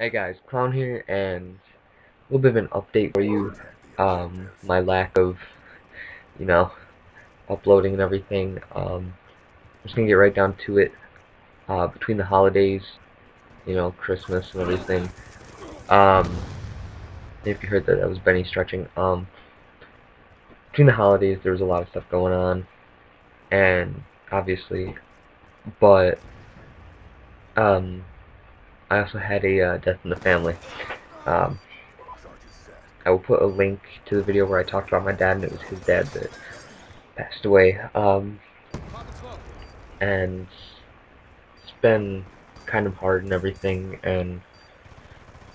Hey guys, Clown here, and a little bit of an update for you. My lack of, you know, uploading and everything. I'm just gonna get right down to it. Between the holidays, Christmas and everything. If you heard that, that was Benny stretching. Between the holidays, there was a lot of stuff going on, and obviously, but um, I also had a death in the family. Um, I will put a link to the video where I talked about my dad, and it was his dad that passed away. And it's been kind of hard and everything and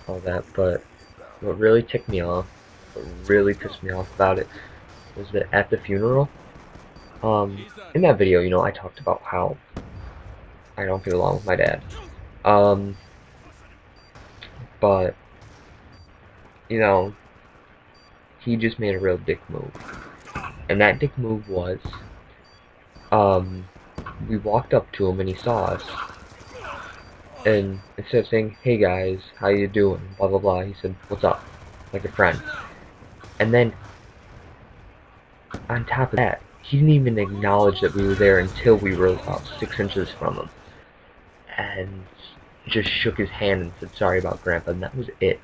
all that, but what really ticked me off, what really pissed me off about it, was that at the funeral, in that video, I talked about how I don't get along with my dad. Um, but, you know, he just made a real dick move. And that dick move was, um, we walked up to him and he saw us. And instead of saying, "Hey guys, how you doing?" blah blah blah, he said, "What's up?" like a friend. And then on top of that, he didn't even acknowledge that we were there until we were about 6 inches from him. And just shook his hand and said sorry about Grandpa, and that was it.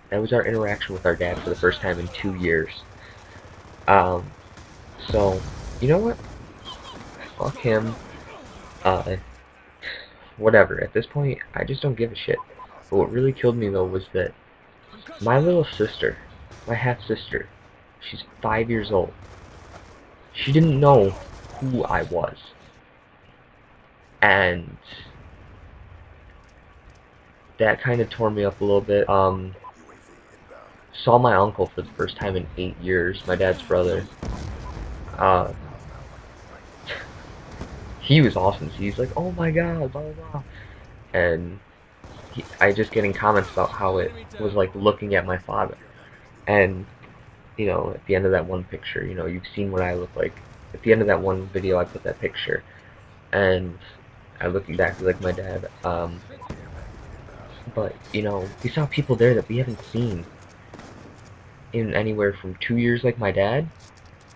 That was our interaction with our dad for the first time in 2 years. Um, so, you know what? Fuck him. Uh, Whatever. At this point, I just don't give a shit. But what really killed me, though, was that my little sister, my half-sister, she's 5 years old. She didn't know who I was. And that kind of tore me up a little bit. Saw my uncle for the first time in 8 years, my dad's brother. Uh, he was awesome. He's like, "Oh my god, blah blah blah," and I just getting comments about how it was like looking at my father. And at the end of that one picture, you've seen what I look like. At the end of that one video, I put that picture, and I look exactly like my dad. But we saw people there that we haven't seen in anywhere from 2 years, like my dad,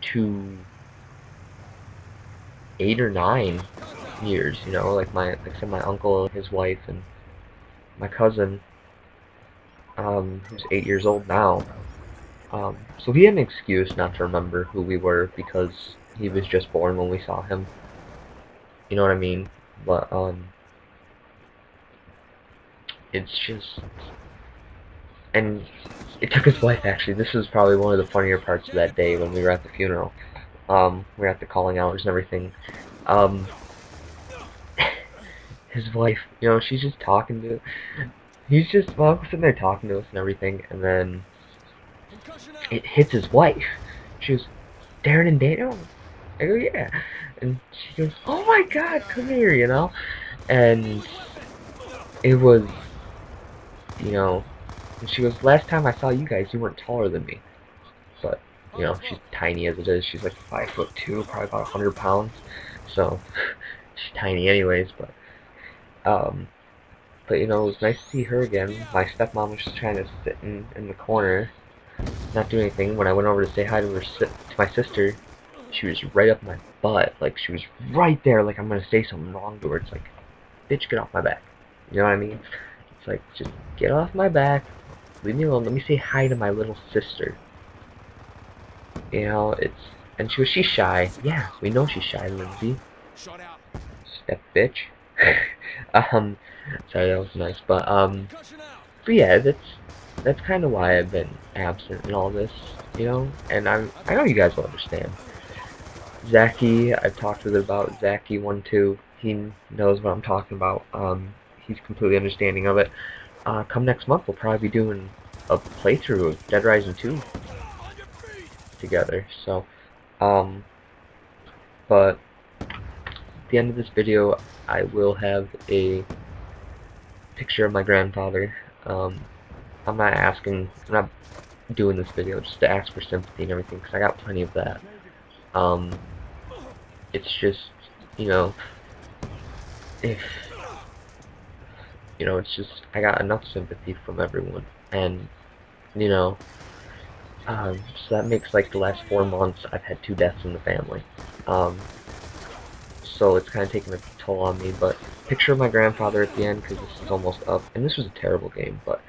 to 8 or 9 years. Like I said, my uncle, his wife, and my cousin, who's 8 years old now. So he had an excuse not to remember who we were because he was just born when we saw him. You know what I mean? But it's just, and it took his wife, actually. This was probably one of the funnier parts of that day when we were at the funeral. We were at the calling hours and everything. Um, his wife, she's just talking to, well, sitting there talking to us and everything, and then it hits his wife. She goes, "Darren and Daniel?" I go, "Yeah." And she goes, "Oh my god, come here," And it was, and she goes, "Last time I saw you guys, you weren't taller than me." But, she's tiny as it is. She's like 5'2", probably about 100 pounds. So, she's tiny anyways, but it was nice to see her again. My stepmom was just trying to sit in the corner, not do anything. When I went over to say hi to to my sister, she was right up my butt. Like, she was right there, like I'm gonna say something wrong to her. It's like, bitch, get off my back. You know what I mean? It's like, just get off my back, leave me alone, let me say hi to my little sister. And she goes, "She's shy." Yeah, we know she's shy, Lindsay. Step bitch. um, Sorry, that was nice, but yeah, that's kind of why I've been absent in all this, and I know you guys will understand. Zachy, I've talked with it about Zachy 1-2. He knows what I'm talking about. He's completely understanding of it. Come next month, we'll probably be doing a playthrough of Dead Rising 2 together. So, but at the end of this video, I will have a picture of my grandfather. I'm not doing this video just to ask for sympathy and everything, because I got plenty of that. It's just, if You know, it's just, I got enough sympathy from everyone, and, you know, so that makes, like, the last 4 months, I've had 2 deaths in the family. So it's kind of taken a toll on me, but picture my grandfather at the end, because this is almost up, and this was a terrible game, but,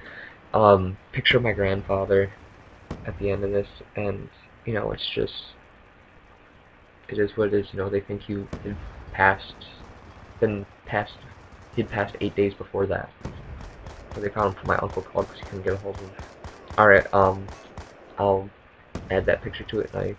picture my grandfather at the end of this, and, you know, it's just, it is what it is, you know, they think you had passed, been passed, he'd passed 8 days before that, so they found him from my uncle called because he couldn't get a hold of him. Alright, I'll add that picture to it, and I